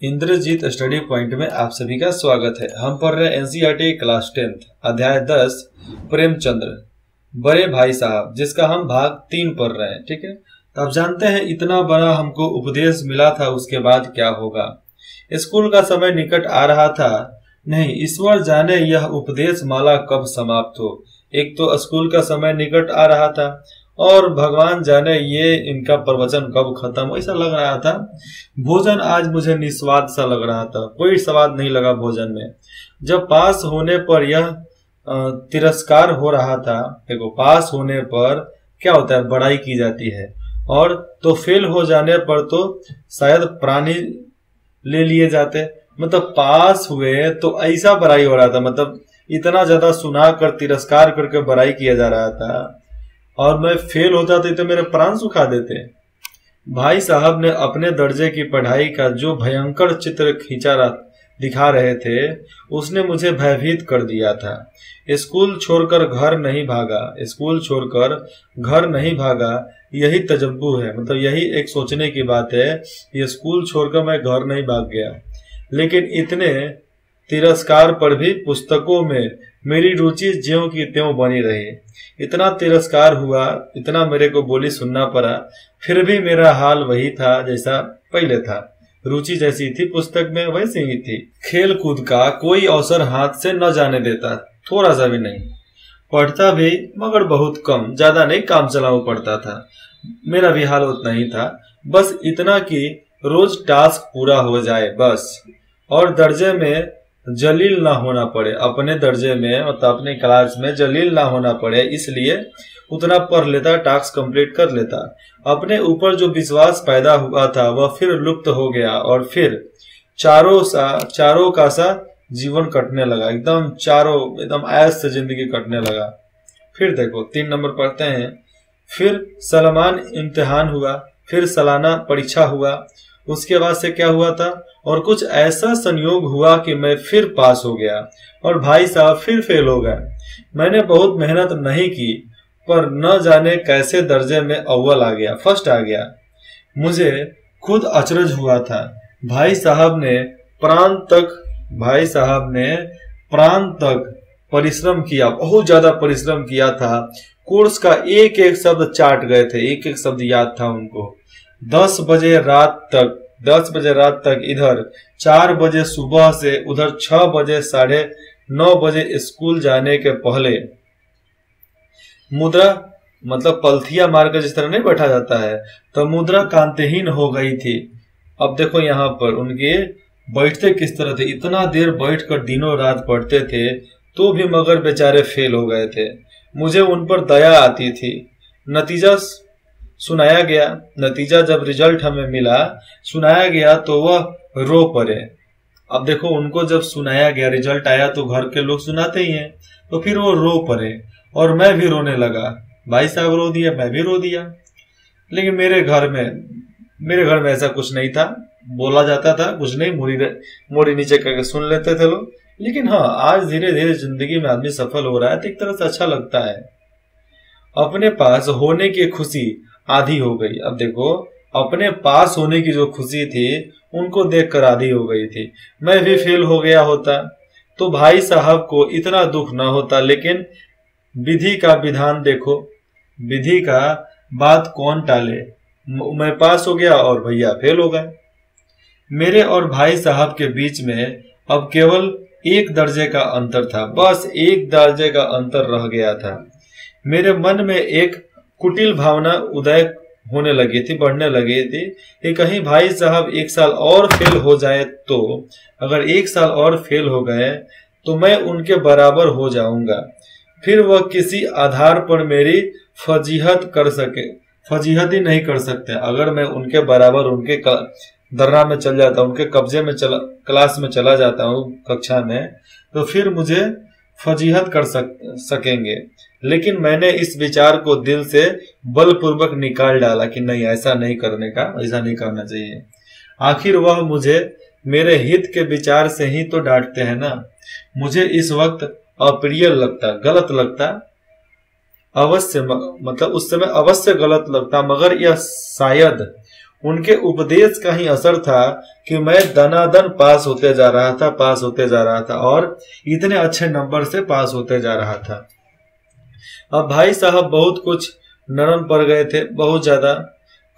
Indrajit study point में आप सभी का स्वागत है। हम पढ़ रहे हैं एनसीईआरटी क्लास 10 अध्याय 10 प्रेमचंद्र बड़े भाई साहब, जिसका हम भाग 3 पढ़ रहे हैं। ठीक है, तो आप जानते हैं इतना बड़ा हमको उपदेश मिला था, उसके बाद क्या होगा। स्कूल का समय निकट आ रहा था। नहीं, ईश्वर जाने यह उपदेश माला कब समाप्त हो। एक तो स्कूल का समय निकट आ रहा था और भगवान जाने ये इनका प्रवचन कब खत्म, ऐसा लग रहा था। भोजन आज मुझे निस्वाद सा लग रहा था, कोई स्वाद नहीं लगा भोजन में। जब पास होने पर यह तिरस्कार हो रहा था। देखो, पास होने पर क्या होता है, बड़ाई की जाती है, और तो फेल हो जाने पर तो शायद प्राणी ले लिए जाते। मतलब पास हुए तो ऐसा बड़ाई हो रहा था, मतलब इतना ज्यादा सुना कर तिरस्कार करके बड़ाई किया जा रहा था, और मैं फेल होता तो मेरे प्राण सुखा देते। भाई साहब ने अपने दर्जे की पढ़ाई का जो भयंकर चित्र दिखा रहे थे, उसने मुझे भयभीत कर दिया था। स्कूल छोड़कर घर नहीं भागा, स्कूल छोड़कर घर नहीं भागा, यही तजब्बू है। मतलब यही एक सोचने की बात है, ये स्कूल छोड़कर मैं घर नहीं भाग गया। लेकिन इतने तिरस्कार पर भी पुस्तकों में मेरी रुचि ज्यों की त्यों बनी रही। इतना तिरस्कार हुआ, इतना मेरे को बोली सुनना पड़ा, फिर भी मेरा हाल वही था जैसा पहले था। रुचि जैसी थी पुस्तक में, वैसे ही थी। खेल कूद का कोई अवसर हाथ से न जाने देता, थोड़ा सा भी नहीं। पढ़ता भी मगर बहुत कम, ज्यादा नहीं, काम चलाऊ पढ़ता था। मेरा भी हाल उतना ही था, बस इतना कि रोज टास्क पूरा हो जाए बस, और दर्जे में जलील ना होना पड़े। अपने दर्जे में मतलब अपने क्लास में जलील ना होना पड़े, इसलिए उतना पढ़ लेता, टास्क कंप्लीट कर लेता। अपने ऊपर जो विश्वास पैदा हुआ था वह फिर लुप्त हो गया, और फिर चारों का सा जीवन कटने लगा। एकदम ऐश से जिंदगी कटने लगा। फिर देखो 3 नंबर पढ़ते हैं। फिर सलमान इम्तिहान हुआ, फिर सालाना परीक्षा हुआ। उसके बाद से क्या हुआ था, और कुछ ऐसा संयोग हुआ कि मैं फिर पास हो गया और भाई साहब फिर फेल हो गए। मैंने बहुत मेहनत नहीं की, पर न जाने कैसे दर्जे में अव्वल आ गया, फर्स्ट आ गया। मुझे खुद अचरज हुआ था। भाई साहब ने प्राण तक परिश्रम किया, बहुत ज्यादा परिश्रम किया था। कोर्स का एक एक शब्द चाट गए थे, एक एक शब्द याद था उनको। 10 बजे रात तक इधर, 4 बजे सुबह से उधर, 6 बजे 9:30 बजे स्कूल जाने के पहले मुद्रा, मतलब पलथिया मारकर जिस तरह नहीं बैठा जाता है, तो मुद्रा कांतिहीन हो गई थी। अब देखो यहाँ पर उनके बैठते किस तरह थे, इतना देर बैठकर दिनों रात पढ़ते थे तो भी मगर बेचारे फेल हो गए थे। मुझे उन पर दया आती थी। नतीजा सुनाया गया, नतीजा जब रिजल्ट हमें मिला, सुनाया गया, तो वह रो पड़े। अब देखो उनको जब सुनाया गया, रिजल्ट आया, तो घर के लोग सुनाते ही हैं, तो फिर वो रो पड़े और मैं भी रोने लगा। भाई साहब रो दिया, मैं भी रो दिया। लेकिन मेरे घर में ऐसा कुछ नहीं था, बोला जाता था कुछ नहीं, मोड़ी नीचे करके सुन लेते थे लोग। लेकिन हाँ, आज धीरे धीरे जिंदगी में आदमी सफल हो रहा है तो एक तरह से अच्छा लगता है। अपने पास होने की खुशी आधी हो गई। अब देखो, अपने पास होने की जो खुशी थी उनको देखकर आधी हो गई थी। मैं भी फेल हो गया होता तो भाई साहब को इतना दुख ना होता। लेकिन विधि का विधान देखो, विधि का बात कौन टाले। मैं पास हो गया और भैया फेल हो गए। मेरे और भाई साहब के बीच में अब केवल 1 दर्जे का अंतर था, बस 1 दर्जे का अंतर रह गया था। मेरे मन में एक कुटिल भावना उदय होने लगी थी, बढ़ने लगी थी कि कहीं भाई साहब 1 साल और फेल हो जाए, तो अगर 1 साल और फेल हो गए तो मैं उनके बराबर हो जाऊंगा। फिर वह किसी आधार पर मेरी फजीहती नहीं कर सकते। अगर मैं उनके बराबर उनके दर्रा में चल जाता, उनके कब्जे में क्लास में चला जाता हूँ, कक्षा में, तो फिर मुझे फजीहत कर सकेंगे। लेकिन मैंने इस विचार को दिल से बलपूर्वक निकाल डाला कि नहीं, ऐसा नहीं करना चाहिए। आखिर वह मुझे मेरे हित के विचार से ही तो डांटते हैं ना। मुझे इस वक्त अप्रिय लगता, गलत लगता, अवश्य, मतलब उस समय अवश्य गलत लगता, मगर यह शायद उनके उपदेश का ही असर था कि मैं दनादन पास होते जा रहा था और इतने अच्छे नंबर से पास होते जा रहा था। अब भाई साहब बहुत कुछ नरम पड़ गए थे, बहुत ज्यादा।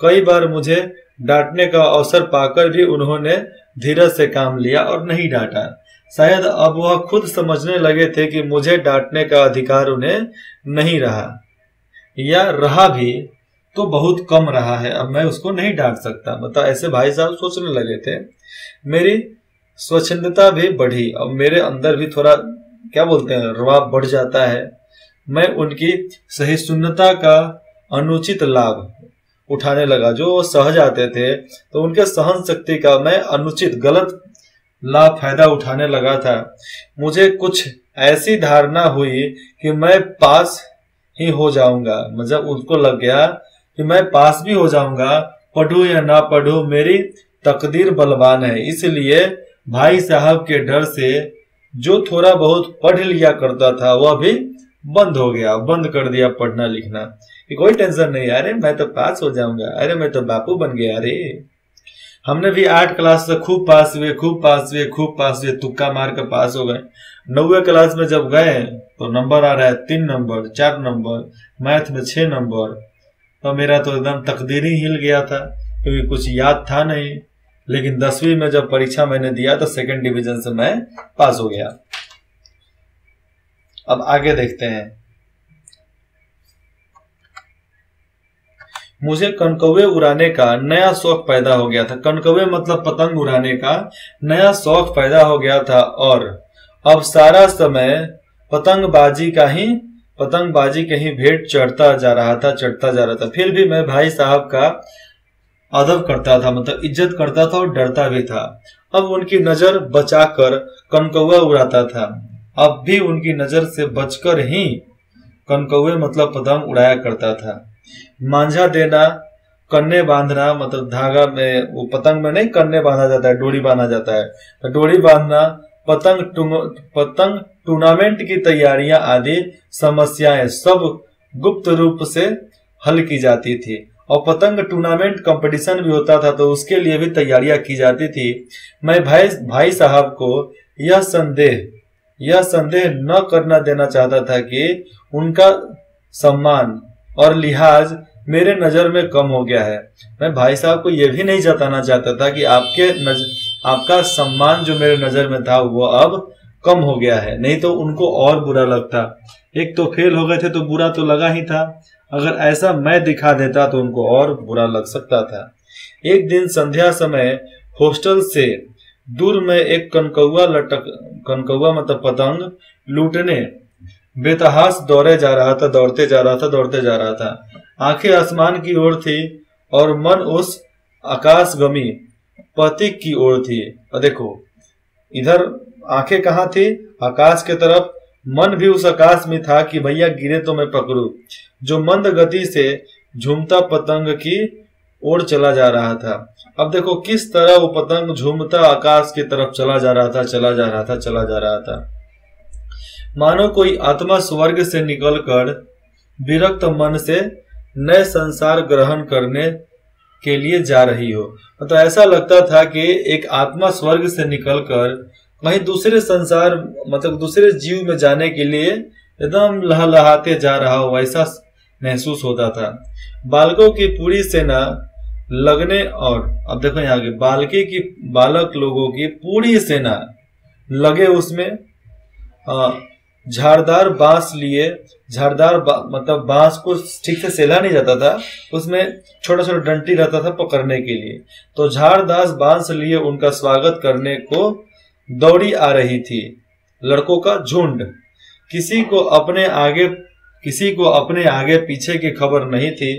कई बार मुझे डांटने का अवसर पाकर भी उन्होंने धीरज से काम लिया और नहीं डांटा। शायद अब वह खुद समझने लगे थे कि मुझे डांटने का अधिकार उन्हें नहीं रहा, या रहा भी तो बहुत कम रहा है, अब मैं उसको नहीं डांट सकता। मतलब ऐसे भाई साहब सोचने लगे थे। मेरी स्वच्छंदता भी बढ़ी और मेरे अंदर भी थोड़ा क्या बोलते हैं रवाब बढ़ जाता है। मैं उनकी सहिष्णुता का अनुचित लाभ उठाने लगा। जो वो सहज आते थे तो उनके सहन शक्ति का मैं अनुचित गलत लाभ फायदा उठाने लगा था। मुझे कुछ ऐसी धारणा हुई कि मैं पास ही हो जाऊंगा। मतलब उनको लग गया कि मैं पास भी हो जाऊंगा, पढ़ूं या ना पढ़ूं मेरी तकदीर बलवान है। इसलिए भाई साहब के डर से जो थोड़ा बहुत पढ़ लिया करता था वह भी बंद हो गया, बंद कर दिया पढ़ना लिखना। कि कोई टेंशन नहीं, अरे मैं तो पास हो जाऊंगा, अरे मैं तो बापू बन गया। अरे हमने भी 8 क्लास से खूब पास हुए, तुक्का मार कर पास हो गए। 9वीं क्लास में जब गए तो नंबर आ रहा है 3 नंबर 4 नंबर, मैथ में 6 नंबर। तो मेरा तो एकदम तकदीर ही हिल गया था क्योंकि कुछ याद था नहीं। लेकिन 10वीं में जब परीक्षा मैंने दिया तो 2nd डिवीजन से मैं पास हो गया। अब आगे देखते हैं। मुझे कनकौवे उड़ाने का नया शौक पैदा हो गया था। कनकौवे मतलब पतंग उड़ाने का नया शौक पैदा हो गया था और अब सारा समय पतंगबाजी के ही भेंट चढ़ता जा रहा था। फिर भी मैं भाई साहब का अदब करता था, मतलब इज्जत करता था और डरता भी था। अब उनकी नजर बचाकर कनकौवा उड़ाता था। अब भी उनकी नजर से बचकर ही कनकौवे मतलब पतंग उड़ाया करता था। मांझा देना, कन्ने बांधना, मतलब धागा में वो पतंग में नहीं कन्ने बांधा जाता है, डोरी बांधा जाता है। तो डोरी बांधना, पतंग टूर्नामेंट की तैयारियां आदि समस्याएं सब गुप्त रूप से हल की जाती थी। और पतंग टूर्नामेंट कंपटीशन भी होता था तो उसके लिए भी तैयारियां की जाती थी। मैं भाई साहब को यह संदेह न करना देना चाहता था कि उनका सम्मान और लिहाज मेरे नजर में कम हो गया है। मैं भाई साहब को यह भी नहीं जताना चाहता था कि आपका सम्मान जो मेरे नजर में था वो अब कम हो गया है, नहीं तो उनको और बुरा लगता। एक तो फेल हो गए थे तो बुरा तो लगा ही था, अगर ऐसा मैं दिखा देता तो उनको और बुरा लग सकता था। एक दिन संध्या समय हॉस्टल से दूर में एक कनकौवा मतलब पतंग लूटने बेतहास दौड़ते जा रहा था। आंखें आसमान की ओर थी और मन उस आकाशगमी प्रतीक की ओर थी। और देखो इधर आंखें कहाँ थी, आकाश के तरफ। मन भी उस आकाश में था कि भैया गिरे तो मैं पकड़ू। जो मंद गति से झूमता पतंग की ओर चला जा रहा था। अब देखो किस तरह वो पतंग झूमता आकाश की तरफ चला जा रहा था। मानो कोई आत्मा स्वर्ग से निकलकर विरक्त मन से नए संसार ग्रहण करने के लिए जा रही हो। तो ऐसा लगता था कि एक आत्मा स्वर्ग से निकलकर कहीं दूसरे संसार मतलब दूसरे जीव में जाने के लिए एकदम लहलहाते जा रहा हो, ऐसा महसूस होता था। बालकों की पूरी सेना लगने और अब देखो यहाँ के बालक लोगों की पूरी सेना लगे उसमें झाड़दार बांस लिए। मतलब बांस को ठीक से सेला नहीं जाता था, उसमें छोटा छोटा डंटी रहता था पकड़ने के लिए। तो झाड़दार बांस लिए उनका स्वागत करने को दौड़ी आ रही थी लड़कों का झुंड। किसी को अपने आगे पीछे की खबर नहीं थी।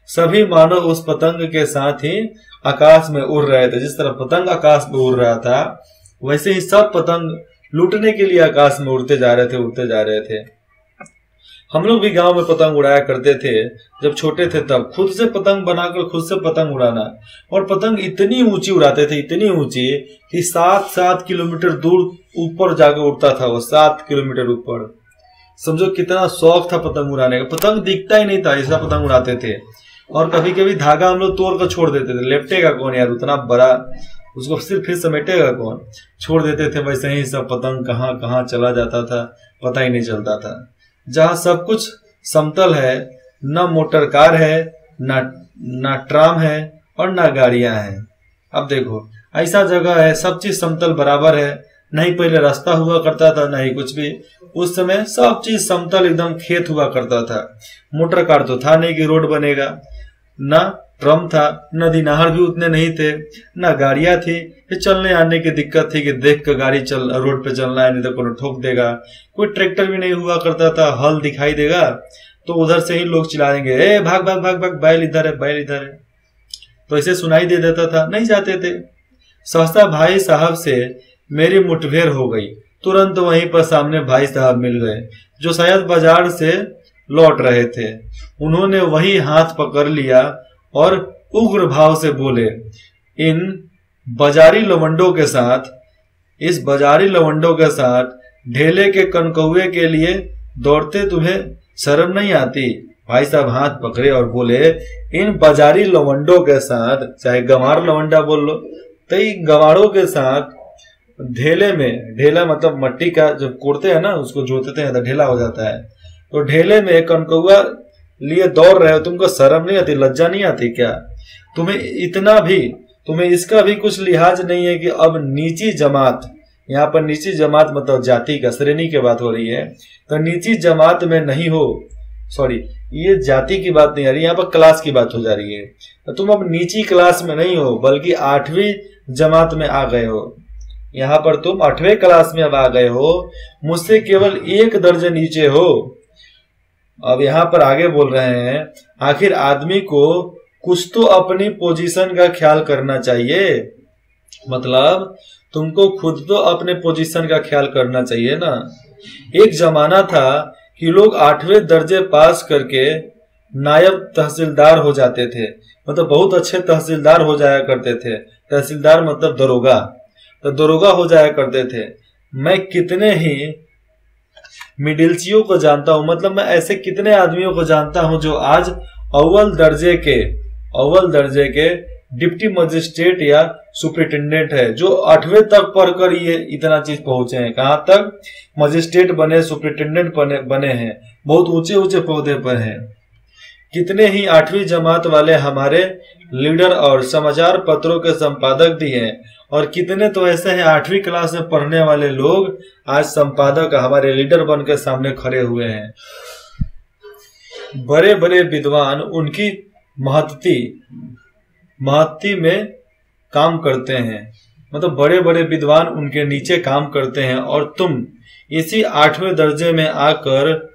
सभी मानो उस पतंग के साथ ही आकाश में उड़ रहे थे। जिस तरह पतंग आकाश में उड़ रहा था वैसे ही सब पतंग लूटने के लिए आकाश में उड़ते जा रहे थे। हम लोग भी गांव में पतंग उड़ाया करते थे जब छोटे थे, तब खुद से पतंग बनाकर खुद से पतंग उड़ाना। और पतंग इतनी ऊंची उड़ाते थे, इतनी ऊंची कि 7 किलोमीटर दूर ऊपर जाके उड़ता था वो, 7 किलोमीटर ऊपर। समझो कितना शौक था पतंग उड़ाने का। पतंग दिखता ही नहीं था, ऐसा पतंग उड़ाते थे। और कभी कभी धागा हम लोग तोड़ कर छोड़ देते थे, लेपटेगा कौन यार उतना बड़ा, उसको सिर्फ फिर समेटेगा कौन, छोड़ देते थे। वैसे ही सब पतंग कहाँ कहाँ चला जाता था पता ही नहीं चलता था। जहाँ सब कुछ समतल है, न मोटर कार है, ना ट्राम है और ना गाड़ियां हैं। अब देखो ऐसा जगह है, सब चीज समतल बराबर है, नहीं पहले रास्ता हुआ करता था नहीं कुछ भी, उस समय सब चीज समतल एकदम खेत हुआ करता था। मोटर कार तो था नहीं कि रोड बनेगा, ना ट्रम था, नदी नहर भी उतने नहीं थे, ना गाड़ियां थी कि चलने आने की दिक्कत थी कि देख कर गाड़ी चल रोड पे चलना है नहीं तो कोई ठोक देगा। कोई ट्रैक्टर भी नहीं हुआ करता था, हल दिखाई देगा तो उधर से ही लोग चिल्लाएंगे ए भाग भाग भाग भाग, बैल इधर है बैल इधर है, तो ऐसे सुनाई दे देता था, नहीं जाते थे। सहसा भाई साहब से मेरी मुठभेड़ हो गई, तुरंत वहीं पर सामने भाई साहब मिल गए जो शायद बाजार से लौट रहे थे। उन्होंने वही हाथ पकड़ लिया और उग्र भाव से बोले, इन बाजारी लवंडों के साथ, इस बाजारी लवंडों के साथ ढेले के कनकौए के लिए दौड़ते तुम्हें शर्म नहीं आती? भाई साहब हाथ पकड़े और बोले, इन बाजारी लवंडों के साथ, चाहे गंवार लवंडा बोल लो, तो इन गंवारों के साथ ढेले में, ढेला मतलब मट्टी का जब कोड़ते हैं ना उसको जोतते हैं तो ढेला हो जाता है, तो ढेले में कनकौआ लिए दौड़ रहे हो, तुमको शर्म नहीं आती, लज्जा नहीं आती क्या? तुम्हें इतना भी, तुम्हें इसका भी कुछ लिहाज नहीं है कि अब नीची जमात, यहाँ पर नीची जमात मतलब जाति का, श्रेणी की बात हो रही है, तो नीची जमात में नहीं हो, सॉरी ये जाति की बात नहीं आ रही, यहाँ पर क्लास की बात हो जा रही है। तो तुम अब नीची क्लास में नहीं हो बल्कि 8वीं जमात में आ गए हो, यहाँ पर तुम 8वें क्लास में अब आ गए हो, मुझसे केवल 1 दर्जे नीचे हो। अब यहाँ पर आगे बोल रहे हैं, आखिर आदमी को कुछ तो अपनी पोजीशन का ख्याल करना चाहिए, मतलब तुमको खुद तो अपने पोजीशन का ख्याल करना चाहिए ना। एक जमाना था कि लोग 8वें दर्जे पास करके नायब तहसीलदार हो जाते थे, मतलब बहुत अच्छे तहसीलदार हो जाया करते थे। तहसीलदार मतलब दरोगा, तो दरोगा हो जाया करते थे। मैं कितने ही मिडिलचियों को जानता हूं, मतलब मैं ऐसे कितने आदमियों को जानता हूं जो आज अव्वल दर्जे के डिप्टी मजिस्ट्रेट या सुपरिटेंडेंट है, जो 8वें तक पढ़कर ये इतना चीज पहुंचे हैं। कहां तक? मजिस्ट्रेट बने, सुपरिटेंडेंट बने हैं, बहुत ऊंचे ऊंचे पौधे पर हैं। कितने ही 8वीं जमात वाले हमारे लीडर और समाचार पत्रों के संपादक भी हैं, और कितने तो ऐसे हैं 8वीं क्लास में पढ़ने वाले लोग आज संपादक, हमारे लीडर बनकर सामने खड़े हुए हैं। बड़े बड़े विद्वान उनकी महत्ती में काम करते हैं, मतलब बड़े बड़े विद्वान उनके नीचे काम करते हैं, और तुम इसी 8वें दर्जे में आकर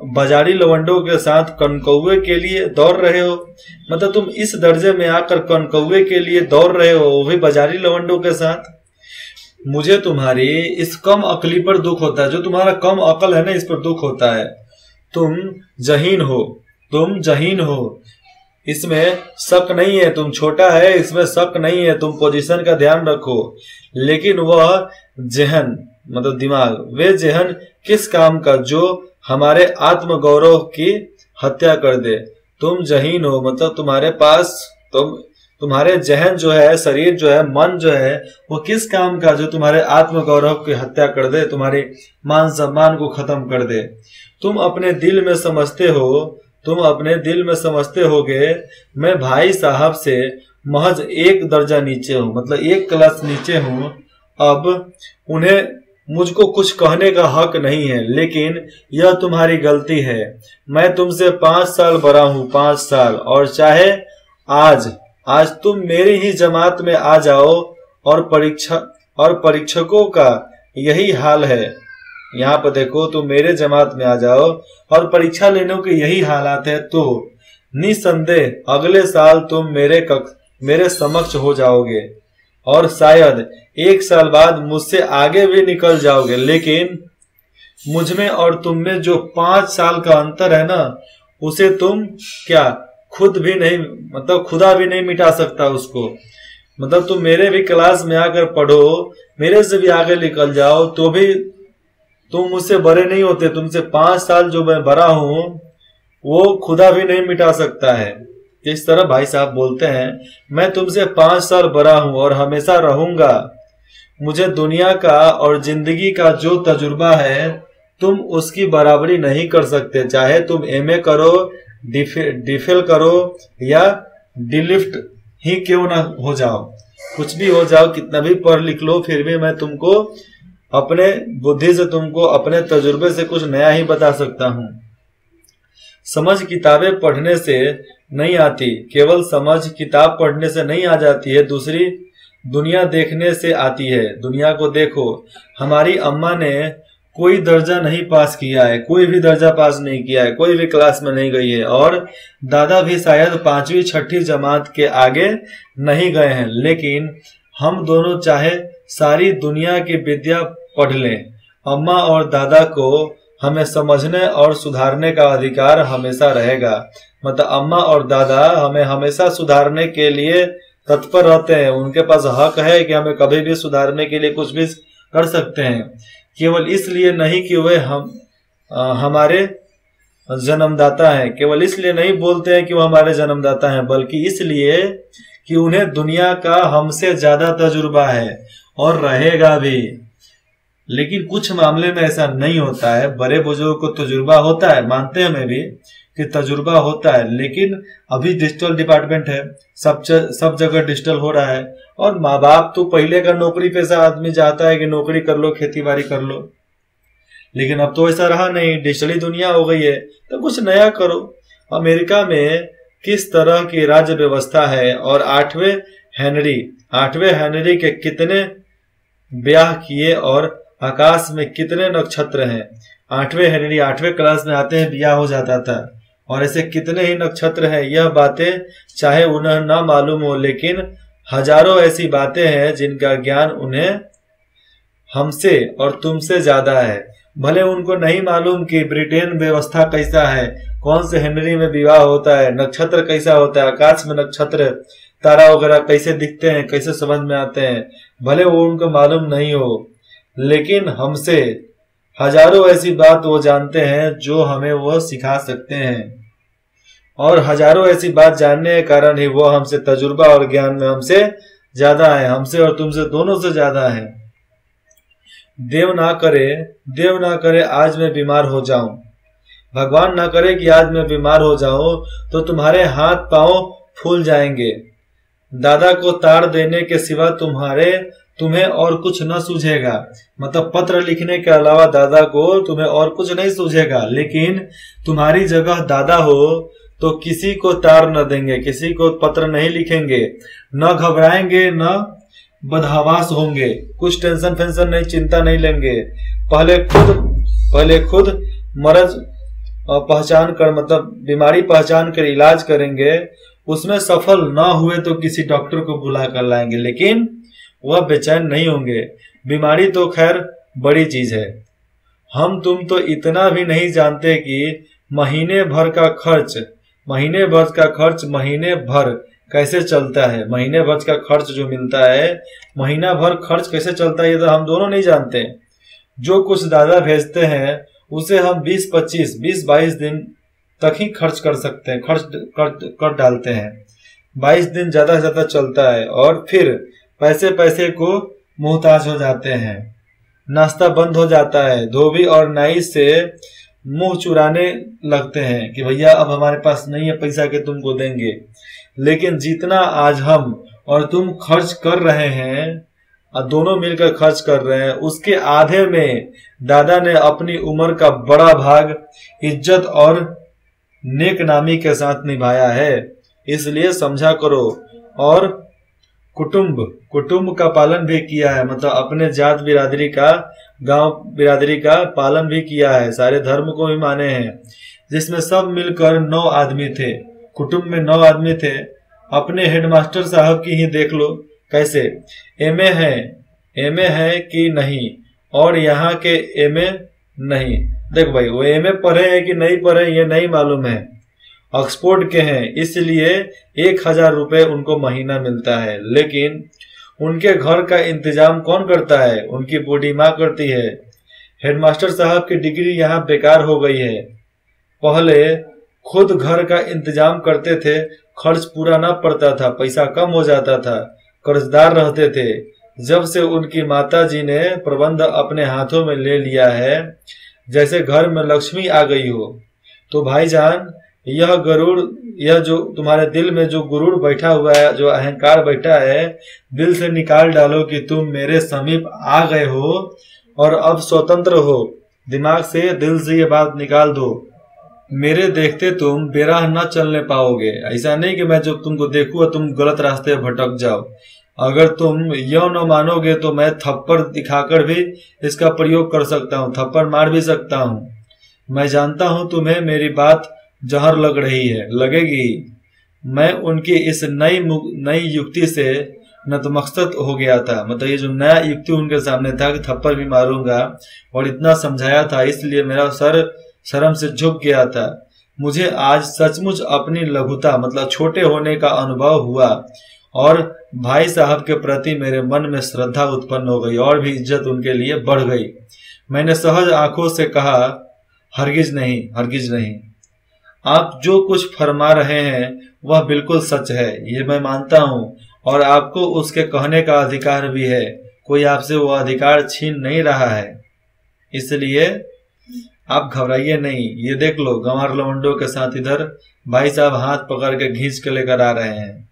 बाजारी लवंडों के साथ कनकौए के लिए दौड़ रहे हो। मतलब तुम इस दर्जे में आकर कनकौए के लिए दौड़ रहे हो, वो भी बाजारी लवंडों के साथ। मुझे तुम्हारी इस कम अकली पर दुख होता है, जो तुम्हारा कम अकल है ना, इस पर दुख होता है। तुम जहीन हो, इसमें शक नहीं है। तुम छोटा है, इसमें शक नहीं है, तुम पोजीशन का ध्यान रखो, लेकिन वह जहन मतलब दिमाग, वे जहन किस काम का जो हमारे आत्मगौरव की हत्या कर दे। तुम जहीन हो, मतलब तुम्हारे पास तुम्हारे जहन जो है, शरीर जो है, मन जो है, वो किस काम का जो तुम्हारे आत्मगौरव की हत्या कर दे, तुम्हारे मान सम्मान को खत्म कर दे। तुम अपने दिल में समझते होगे मैं भाई साहब से महज 1 दर्जा नीचे हूँ, मतलब 1 क्लास नीचे हूँ। अब उन्हें मुझको कुछ कहने का हक नहीं है, लेकिन यह तुम्हारी गलती है। मैं तुमसे 5 साल बड़ा हूँ, 5 साल, और चाहे आज तुम मेरी ही जमात में आ जाओ, और परीक्षकों का यही हाल है। यहाँ पर देखो, तुम मेरे जमात में आ जाओ और परीक्षा लेने के यही हालात है, तो निसंदेह अगले साल तुम मेरे समक्ष हो जाओगे, और शायद 1 साल बाद मुझसे आगे भी निकल जाओगे। लेकिन मुझमें और तुम में जो 5 साल का अंतर है ना, उसे तुम क्या खुदा भी नहीं मिटा सकता उसको। मतलब तुम मेरे भी क्लास में आकर पढ़ो, मेरे से भी आगे निकल जाओ, तो भी तुम मुझसे बड़े नहीं होते। तुमसे 5 साल जो मैं बड़ा हूं वो खुदा भी नहीं मिटा सकता है। इस तरह भाई साहब बोलते हैं, मैं तुमसे 5 साल बड़ा हूं और हमेशा रहूंगा। मुझे दुनिया का और जिंदगी का जो तजुर्बा है तुम उसकी बराबरी नहीं कर सकते, चाहे तुम एमए करो, डिफिल करो या डिलिफ्ट ही क्यों ना हो जाओ, कुछ भी हो जाओ, कितना भी पढ़ लिख लो, फिर भी मैं तुमको अपने बुद्धि से, तुमको अपने तजुर्बे से कुछ नया ही बता सकता हूँ। समझ किताबें पढ़ने से नहीं आती, केवल समझ किताब पढ़ने से नहीं आ जाती है, दूसरी दुनिया देखने से आती है। दुनिया को देखो, हमारी अम्मा ने कोई दर्जा नहीं पास किया है, कोई भी दर्जा पास नहीं किया है, कोई भी क्लास में नहीं गई है, और दादा भी शायद 5वीं 6ठी जमात के आगे नहीं गए हैं, लेकिन हम दोनों चाहे सारी दुनिया की विद्या पढ़ लें, अम्मा और दादा को हमें समझने और सुधारने का अधिकार हमेशा रहेगा। मतलब अम्मा और दादा हमें हमेशा सुधारने के लिए तत्पर रहते हैं, उनके पास हक है कि हमें कभी भी सुधारने के लिए कुछ भी कर सकते हैं, केवल इसलिए नहीं कि वे हमारे जन्मदाता हैं, केवल इसलिए नहीं बोलते हैं कि वो हमारे जन्मदाता हैं, बल्कि इसलिए कि उन्हें दुनिया का हमसे ज्यादा तजुर्बा है और रहेगा भी। लेकिन कुछ मामले में ऐसा नहीं होता है, बड़े बुजुर्ग को तजुर्बा होता है, मानते हैं मैं भी कि तजुर्बा होता है, लेकिन अभी डिजिटल डिपार्टमेंट है, सब जगह डिजिटल हो रहा है, और माँ बाप तो पहले का नौकरी पेशा आदमी चाहता है कि नौकरी कर लो, खेती बाड़ी कर लो, लेकिन अब तो ऐसा रहा नहीं, डिजिटली दुनिया हो गई है, तो कुछ नया करो। अमेरिका में किस तरह की राज्य व्यवस्था है, और 8वें हेनरी के कितने ब्याह किए और आकाश में कितने नक्षत्र हैं। 8वें हेनरी 8वें क्लास में आते हैं ब्याह हो जाता था, और ऐसे कितने ही नक्षत्र हैं। यह बातें चाहे उन्हें ना मालूम हो, लेकिन हजारों ऐसी बातें हैं जिनका ज्ञान उन्हें हमसे और तुमसे ज्यादा है। भले उनको नहीं मालूम कि ब्रिटेन व्यवस्था कैसा है, कौन से हेनरी में विवाह होता है, नक्षत्र कैसा होता है, आकाश में नक्षत्र तारा वगैरह कैसे दिखते हैं, कैसे समझ में आते हैं, भले वो उनको मालूम नहीं हो, लेकिन हमसे हजारों ऐसी बात वो जानते हैं जो हमें वो सिखा सकते हैं, और हजारों ऐसी बात जानने के कारण ही वो हमसे तजुर्बा और ज्ञान में हमसे ज्यादा है, हमसे और तुमसे दोनों से ज्यादा है। देव ना करे आज मैं बीमार हो जाऊं, भगवान ना करे कि आज मैं बीमार हो जाऊं तो तुम्हारे हाथ पांव फूल जाएंगे। दादा को ताड़ देने के सिवा तुम्हें और कुछ न सूझेगा। मतलब पत्र लिखने के अलावा दादा को तुम्हें और कुछ नहीं सूझेगा, लेकिन तुम्हारी जगह दादा हो तो किसी को तार न देंगे, किसी को पत्र नहीं लिखेंगे, न घबराएंगे, न बदहवास होंगे, कुछ टेंशन फेंशन नहीं, चिंता नहीं लेंगे। पहले खुद मर्ज पहचान कर, मतलब बीमारी पहचान कर इलाज करेंगे, उसमें सफल ना हुए तो किसी डॉक्टर को बुला कर लाएंगे, लेकिन वह बेचैन नहीं होंगे। बीमारी तो खैर बड़ी चीज है, हम तुम तो इतना भी नहीं जानते कि महीने भर का खर्च महीने भर कैसे चलता है। महीने भर का खर्च जो मिलता है, महीना भर खर्च कैसे चलता है, ये तो हम दोनों नहीं जानते। जो कुछ दादा भेजते हैं उसे हम 20-22 दिन तक ही खर्च कर सकते हैं, खर्च कर डालते हैं। 22 दिन ज्यादा से ज्यादा चलता है, और फिर पैसे को मोहताज हो जाते हैं। नाश्ता बंद हो जाता है, धोबी और नाई से मुंह चुराने लगते हैं कि भैया अब हमारे पास नहीं है पैसा कि तुमको देंगे। लेकिन जितना आज हम और तुम खर्च कर रहे हैं, दोनों मिलकर खर्च कर रहे हैं, उसके आधे में दादा ने अपनी उम्र का बड़ा भाग इज्जत और नेकनामी के साथ निभाया है। इसलिए समझा करो। और कुटुंब का पालन भी किया है, मतलब अपने जात बिरादरी का, गांव बिरादरी का पालन भी किया है, सारे धर्म को भी माने हैं, जिसमें सब मिलकर 9 आदमी थे। कुटुंब में 9 आदमी थे। अपने हेडमास्टर साहब की ही देख लो कैसे एमए है कि नहीं, और यहाँ के एमए नहीं। देख भाई, वो एमए पढ़े हैं कि नहीं पढ़े ये नहीं मालूम है, ऑक्सफोर्ड के हैं, इसलिए 1000 रुपए उनको महीना मिलता है। लेकिन उनके घर का इंतजाम कौन करता है? उनकी बूढ़ी माँ करती है। हेडमास्टर साहब की डिग्री यहाँ बेकार हो गई है। पहले खुद घर का इंतजाम करते थे, खर्च पूरा न पड़ता था, पैसा कम हो जाता था, कर्जदार रहते थे। जब से उनकी माताजी ने प्रबंध अपने हाथों में ले लिया है, जैसे घर में लक्ष्मी आ गई हो। तो भाईजान, यह गरुड़, यह जो तुम्हारे दिल में जो गुरूर बैठा हुआ है, जो अहंकार बैठा है, दिल से निकाल डालो कि तुम मेरे समीप आ गए हो और अब स्वतंत्र हो। दिमाग से, दिल से ये बात निकाल दो। मेरे देखते तुम बेराह न चलने पाओगे। ऐसा नहीं कि मैं जब तुमको देखूं और तुम गलत रास्ते भटक जाओ। अगर तुम यह न मानोगे तो मैं थप्पड़ दिखाकर भी इसका प्रयोग कर सकता हूँ, थप्पड़ मार भी सकता हूँ। मैं जानता हूँ तुम्हें मेरी बात जहर लग रही है, लगेगी। मैं उनकी इस नई युक्ति से नतमस्तक हो गया था। मतलब ये जो नया युक्ति उनके सामने था कि थप्पड़ भी मारूंगा, और इतना समझाया था, इसलिए मेरा सर शर्म से झुक गया था। मुझे आज सचमुच अपनी लघुता, मतलब छोटे होने का अनुभव हुआ, और भाई साहब के प्रति मेरे मन में श्रद्धा उत्पन्न हो गई और भी इज्जत उनके लिए बढ़ गई। मैंने सहज आंखों से कहा, हरगिज नहीं, हरगिज नहीं। आप जो कुछ फरमा रहे हैं वह बिल्कुल सच है, ये मैं मानता हूँ, और आपको उसके कहने का अधिकार भी है। कोई आपसे वो अधिकार छीन नहीं रहा है, इसलिए आप घबराइए नहीं। ये देख लो, गंवार लवंडों के साथ इधर भाई साहब हाथ पकड़ के खींच के लेकर आ रहे हैं।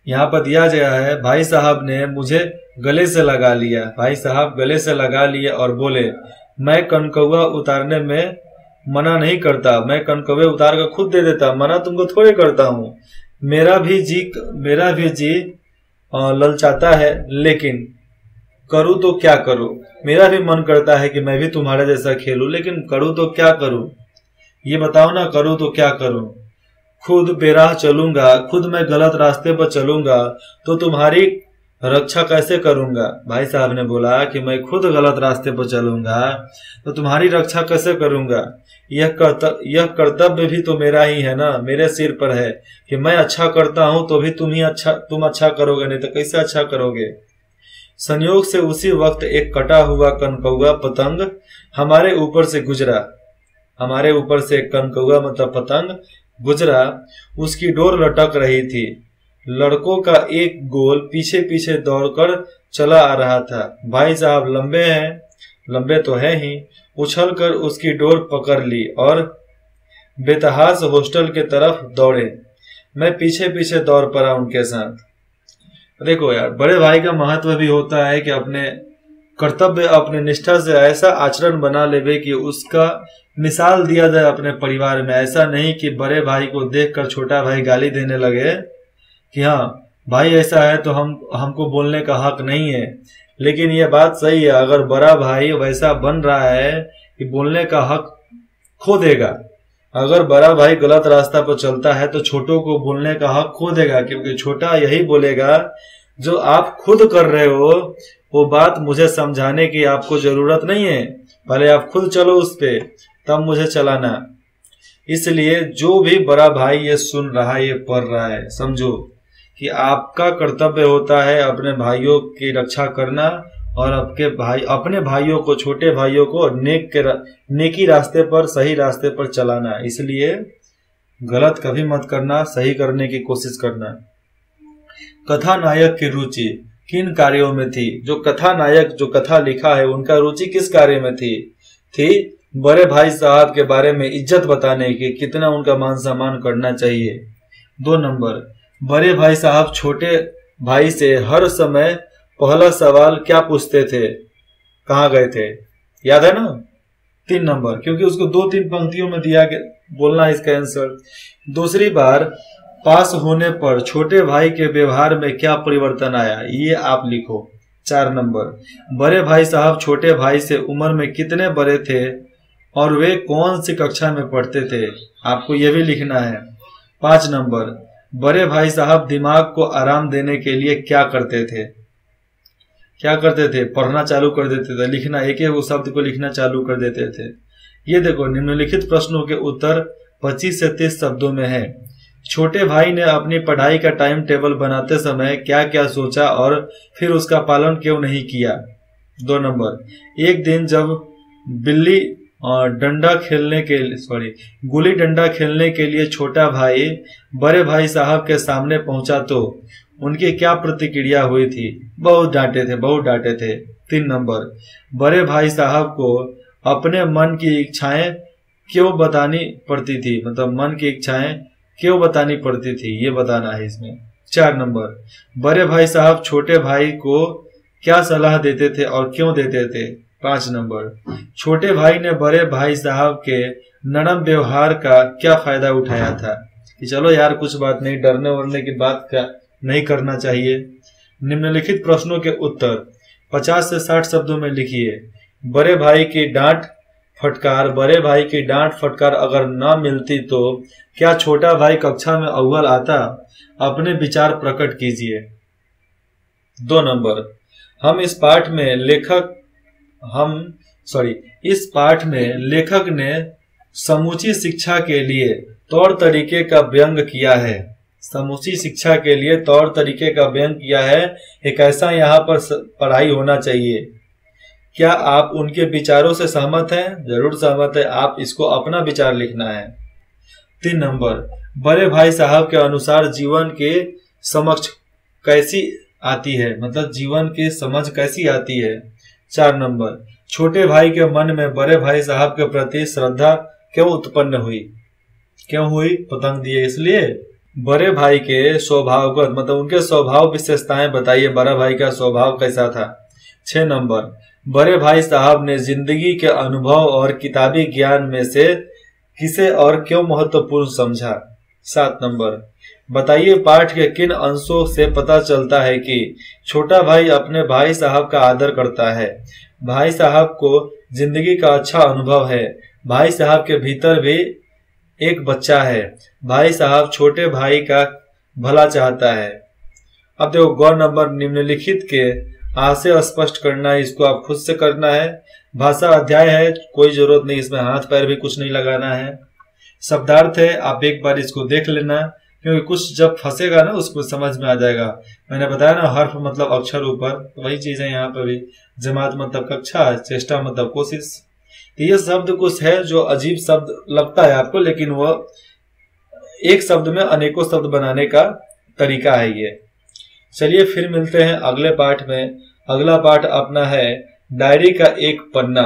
यहाँ पर दिया गया है, भाई साहब ने मुझे गले से लगा लिया। भाई साहब गले से लगा लिए और बोले, मैं कनकौआ उतारने में मना नहीं करता, मैं कनकौए उतार कर खुद दे देता, मना तुमको थोड़े करता हूँ। मेरा भी जी ललचाता है, लेकिन करूँ तो क्या करूँ। मेरा भी मन करता है कि मैं भी तुम्हारे जैसा खेलूं, लेकिन करूँ तो क्या करूँ, ये बताओ ना, करूँ तो क्या करूँ। खुद बेराह चलूंगा, खुद मैं गलत रास्ते पर चलूंगा तो तुम्हारी रक्षा कैसे करूंगा। भाई साहब ने बोला कि मैं खुद गलत रास्ते पर चलूंगा तो तुम्हारी रक्षा कैसे करूंगा। यह कर्तव्य भी तो मेरा ही है ना, मेरे सिर पर है कि मैं अच्छा करता हूं तो भी तुम अच्छा करोगे, नहीं तो कैसे अच्छा करोगे। संयोग से उसी वक्त एक कटा हुआ कनकौआ पतंग हमारे ऊपर से गुजरा। हमारे ऊपर से एक कनकौआ मतलब पतंग गुजरा, उसकी डोर लटक रही थी। लड़कों का एक गोल पीछे पीछे दौड़कर चला आ रहा था। भाई साहब लंबे हैं, लंबे तो है ही, उछलकर उसकी डोर पकड़ ली और बेतहास हॉस्टल के तरफ दौड़े। मैं पीछे पीछे दौड़ पड़ा उनके साथ। देखो यार, बड़े भाई का महत्व भी होता है कि अपने कर्तव्य, अपने निष्ठा से ऐसा आचरण बना लेवे कि उसका मिसाल दिया जाए अपने परिवार में। ऐसा नहीं कि बड़े भाई को देखकर छोटा भाई गाली देने लगे कि हाँ भाई ऐसा है तो हमको बोलने का हक नहीं है। लेकिन ये बात सही है, अगर बड़ा भाई वैसा बन रहा है कि बोलने का हक खो देगा, अगर बड़ा भाई गलत रास्ता पर चलता है तो छोटों को बोलने का हक खो देगा, क्योंकि छोटा यही बोलेगा जो आप खुद कर रहे हो वो बात मुझे समझाने की आपको जरूरत नहीं है, पहले आप खुद चलो उस पे, तब मुझे चलाना। इसलिए जो भी बड़ा भाई ये सुन रहा है, ये पढ़ रहा है, समझो कि आपका कर्तव्य होता है अपने भाइयों की रक्षा करना और अपने भाइयों को, छोटे भाइयों को नेकी रास्ते पर, सही रास्ते पर चलाना। इसलिए गलत कभी मत करना, सही करने की कोशिश करना। कथा नायक की रुचि किन कार्यों में थी? जो कथा नायक जो कथा लिखा है उनका रुचि किस कार्य में थी बड़े भाई साहब के बारे में इज्जत बताने की, कितना उनका मान सम्मान करना चाहिए। 2 नंबर, बड़े भाई साहब छोटे भाई से हर समय पहला सवाल क्या पूछते थे? कहाँ गए थे? याद है ना? 3 नंबर, क्योंकि उसको 2-3 पंक्तियों में दिया के बोलना इसका आंसर। दूसरी बार पास होने पर छोटे भाई के व्यवहार में क्या परिवर्तन आया, ये आप लिखो। 4 नंबर, बड़े भाई साहब छोटे भाई से उम्र में कितने बड़े थे और वे कौन सी कक्षा में पढ़ते थे, आपको यह भी लिखना है। 5 नंबर, बड़े भाई साहब दिमाग को आराम देने के लिए क्या करते थे? क्या करते थे? पढ़ना चालू कर देते थे, लिखना, एक एक शब्द को लिखना चालू कर देते थे। ये देखो, निम्नलिखित प्रश्नों के उत्तर 25 से 30 शब्दों में है। छोटे भाई ने अपनी पढ़ाई का टाइम टेबल बनाते समय क्या क्या सोचा और फिर उसका पालन क्यों नहीं किया? 2 नंबर, एक दिन जब बिल्ली और गुल्ली डंडा खेलने के लिए छोटा भाई बड़े भाई साहब के सामने पहुंचा तो उनकी क्या प्रतिक्रिया हुई थी? बहुत डांटे थे। 3 नंबर, बड़े भाई साहब को अपने मन की इच्छाएं क्यों बतानी पड़ती थी? मतलब मन की इच्छाएं क्यों बतानी पड़ती थी, ये बताना है इसमें। 4 नंबर, बड़े भाई साहब छोटे भाई को क्या सलाह देते थे और क्यों देते थे? 5 नंबर, छोटे भाई ने बड़े भाई साहब के नरम व्यवहार का क्या फायदा उठाया था? कि चलो यार कुछ बात नहीं, डरने वरने की बात का नहीं करना चाहिए। निम्नलिखित प्रश्नों के उत्तर 50 से 60 शब्दों में लिखिए। बड़े भाई की डांट फटकार अगर न मिलती तो क्या छोटा भाई कक्षा में अव्वल आता? अपने विचार प्रकट कीजिए। 2 नंबर, इस पाठ में लेखक ने समूची शिक्षा के लिए तौर तरीके का व्यंग किया है। समूची शिक्षा के लिए तौर तरीके का व्यंग किया है। एक ऐसा यहाँ पर पढ़ाई होना चाहिए। क्या आप उनके विचारों से सहमत हैं? जरूर सहमत है। आप इसको अपना विचार लिखना है। 3 नंबर, बड़े भाई साहब के अनुसार जीवन के समक्ष कैसी आती है? मतलब जीवन की समझ कैसी आती है? 4 नंबर, छोटे भाई के मन में बड़े भाई साहब के प्रति श्रद्धा क्यों उत्पन्न हुई? क्यों हुई? पतंग दिए इसलिए। बड़े भाई के स्वभावगत मतलब उनके स्वभाव विशेषताएं बताइए। बड़ा भाई का स्वभाव कैसा था? 6 नंबर, बड़े भाई साहब ने जिंदगी के अनुभव और किताबी ज्ञान में से किसे और क्यों महत्वपूर्ण समझा? 7 नंबर, बताइए पाठ के किन अंशों से पता चलता है कि छोटा भाई अपने भाई साहब का आदर करता है, भाई साहब को जिंदगी का अच्छा अनुभव है, भाई साहब के भीतर भी एक बच्चा है, भाई साहब छोटे भाई का भला चाहता है। अब देखो गौर नंबर, निम्नलिखित के आशय स्पष्ट करना है। इसको आप खुद से करना है। भाषा अध्याय है, कोई जरूरत नहीं इसमें हाथ पैर भी कुछ नहीं लगाना है। शब्दार्थ है, आप एक बार इसको देख लेना, क्योंकि कुछ जब फंसेगा ना उसको समझ में आ जाएगा। मैंने बताया ना, हर्फ मतलब अक्षर ऊपर, तो वही चीज है यहाँ पर भी। जमात मतलब कक्षा, चेष्टा मतलब कोशिश। तो ये शब्द कुछ है जो अजीब शब्द लगता है आपको, लेकिन वो एक शब्द में अनेकों शब्द बनाने का तरीका है ये। चलिए फिर मिलते हैं अगले पाठ में। अगला पाठ अपना है डायरी का एक पन्ना।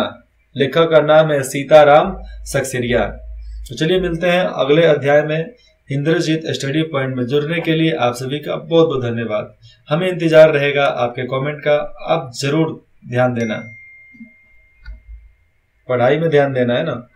लेखक का नाम है सीताराम सक्सेरिया। तो चलिए मिलते हैं अगले अध्याय में। इंद्रजीत स्टडी पॉइंट में जुड़ने के लिए आप सभी का बहुत बहुत धन्यवाद। हमें इंतजार रहेगा आपके कमेंट का। आप जरूर ध्यान देना, पढ़ाई में ध्यान देना है ना।